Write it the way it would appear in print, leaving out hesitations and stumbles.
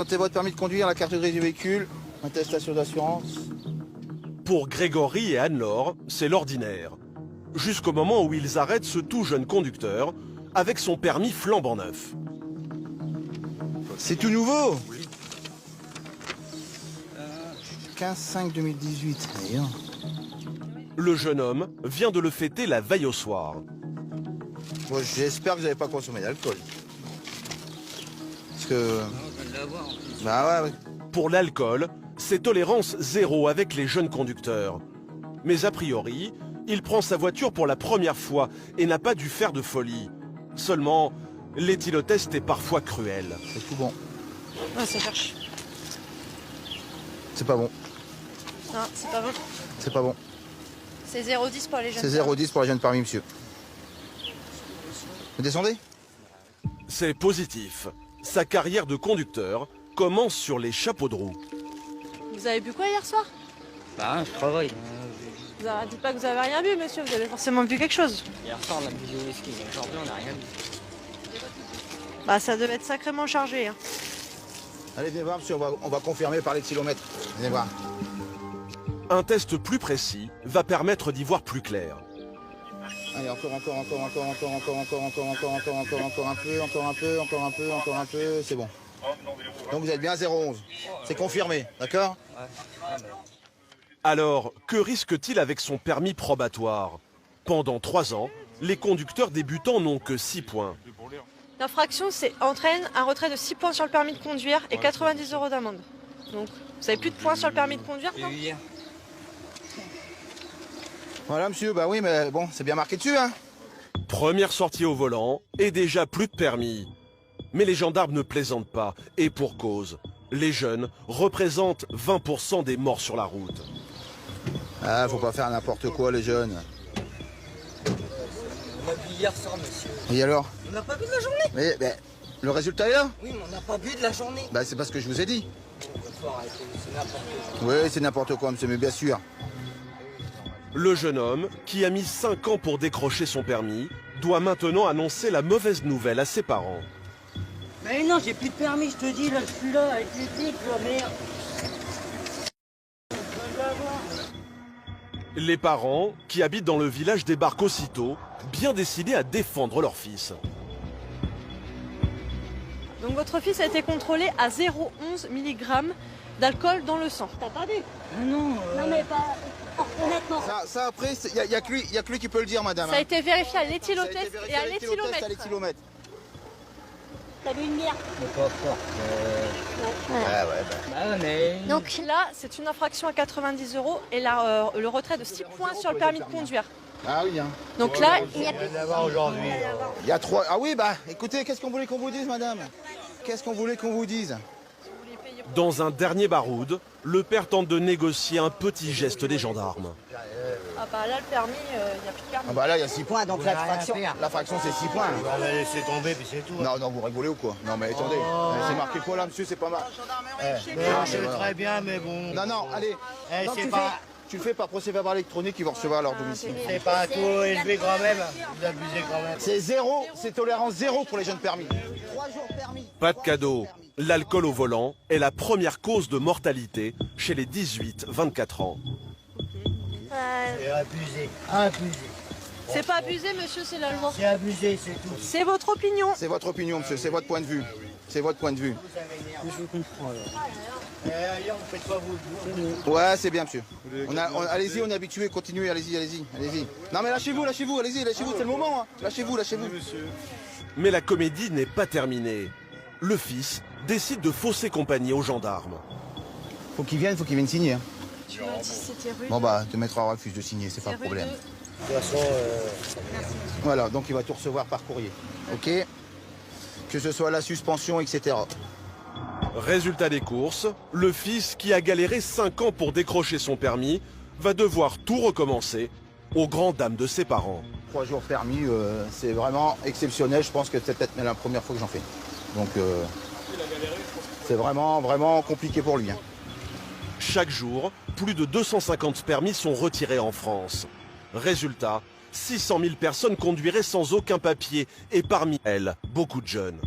Présentez votre permis de conduire, la carte grise du véhicule, attestation d'assurance. Pour Grégory et Anne-Laure, c'est l'ordinaire. Jusqu'au moment où ils arrêtent ce tout jeune conducteur avec son permis flambant neuf. C'est tout nouveau. 15/5/2018. Le jeune homme vient de le fêter la veille au soir. Bon, j'espère que vous n'avez pas consommé d'alcool. Parce que... Bah ouais. Pour l'alcool, c'est tolérance zéro avec les jeunes conducteurs. Mais a priori, il prend sa voiture pour la première fois et n'a pas dû faire de folie. Seulement, l'éthylotest est parfois cruel. C'est tout bon. Ah, ça cherche. C'est pas bon. Non, c'est pas bon. C'est pas bon. C'est 0,10 pour les jeunes. C'est 0,10 pour les jeunes permis, monsieur. Vous descendez? C'est positif. Sa carrière de conducteur commence sur les chapeaux de roue. Vous avez bu quoi hier soir? Bah, je travaille. Dites pas que vous avez rien bu, monsieur. Vous avez forcément bu quelque chose. Hier soir, on a bu du whisky, mais aujourd'hui, on n'a rien bu. Bah, ça devait être sacrément chargé. Hein. Allez, venez voir, monsieur, on va confirmer par les kilomètres. Venez voir. Un test plus précis va permettre d'y voir plus clair. Allez, encore un peu, encore un peu, c'est bon. Donc vous êtes bien à 0,11. C'est confirmé, d'accord? Alors, que risque-t-il avec son permis probatoire? Pendant 3 ans, les conducteurs débutants n'ont que 6 points. L'infraction entraîne un retrait de 6 points sur le permis de conduire et 90 € d'amende. Donc, vous avez plus de points sur le permis de conduire, non? Voilà, monsieur, bah oui, mais bon, c'est bien marqué dessus, hein. Première sortie au volant et déjà plus de permis. Mais les gendarmes ne plaisantent pas, et pour cause. Les jeunes représentent 20% des morts sur la route. Ah, faut pas faire n'importe quoi, les jeunes. On a bu hier soir, monsieur. Et alors? On n'a pas bu de la journée. Mais le résultat est là? Oui, mais on n'a pas bu de la journée. Bah, c'est parce que je vous ai dit. Faut arrêter, c'est n'importe quoi. Oui, c'est n'importe quoi, monsieur, mais bien sûr. Le jeune homme, qui a mis 5 ans pour décrocher son permis, doit maintenant annoncer la mauvaise nouvelle à ses parents. Mais non, j'ai plus de permis, je te dis, là, je suis là, avec les flics, là, merde. Les parents, qui habitent dans le village, débarquent aussitôt, bien décidés à défendre leur fils. Donc, votre fils a été contrôlé à 0,11 mg d'alcool dans le sang. T'as pas bu? Non, Non mais pas... Honnêtement. Ça après, il n'y a que lui qui peut le dire, madame. Ça a hein. été vérifié à Ça a été l'éthylotest vérifié et à à l'éthylotest, à l'éthylomètre. T'as bu une bière? c'est pas fort. Ah ouais, bah. Bah, mais... Donc là, c'est une infraction à 90 € et le retrait de 6 points sur le permis de conduire. Ah oui, hein. Donc là, Il y a rien à voir aujourd'hui. Il y a 3... Ah oui, bah, écoutez, qu'est-ce qu'on voulait qu'on vous dise, madame? Qu'est-ce qu'on voulait qu'on vous dise? Dans un dernier baroud, le père tente de négocier un petit geste des gendarmes. ah bah là, le permis, il n'y a plus de permis. Ah bah là, il y a 6 points, donc Vous avez rien à faire. la fraction, c'est 6 points. On va laisser tomber, puis c'est tout. Non, non, vous rigolez ou quoi? Non, mais attendez, c'est marqué quoi là, monsieur? C'est pas mal. Non, je sais très bien, mais bon... Non, non, allez. Eh, Non, c'est tu, pas... tu le fais par procès-verbal électronique, ils vont recevoir à leur domicile. C'est pas un taux élevé quand même. Vous abusez quand même. C'est zéro, c'est tolérance zéro pour les jeunes permis. 3 jours permis. Pas de cadeau. L'alcool au volant est la première cause de mortalité chez les 18-24 ans. C'est abusé. Abusé. C'est pas abusé, monsieur, c'est la loi. C'est abusé, c'est tout. C'est votre opinion. C'est votre opinion, monsieur, c'est votre point de vue. C'est votre point de vue. Je comprends alors. Ailleurs, vous faites pas vous. Ouais, c'est bien, monsieur. Allez-y, on est habitué, continuez, allez-y, allez-y, allez-y. Non, mais lâchez-vous, allez-y, lâchez-vous, c'est le moment. Hein. Lâchez-vous. Mais la comédie n'est pas terminée. Le fils décide de fausser compagnie aux gendarmes. Faut qu'il vienne signer. Hein. Tu m'as dit c'était rue. Bon bah, te mettra refuse de signer, c'est pas le rue problème. de- De toute façon, Voilà, donc il va tout recevoir par courrier. Ok? Que ce soit la suspension, etc. Résultat des courses, le fils, qui a galéré 5 ans pour décrocher son permis, va devoir tout recommencer, aux grandes dames de ses parents. 3 jours permis, c'est vraiment exceptionnel. Je pense que c'est peut-être la première fois que j'en fais. Donc, c'est vraiment compliqué pour lui. Hein. Chaque jour, plus de 250 permis sont retirés en France. Résultat, 600 000 personnes conduiraient sans aucun papier, et parmi elles, beaucoup de jeunes.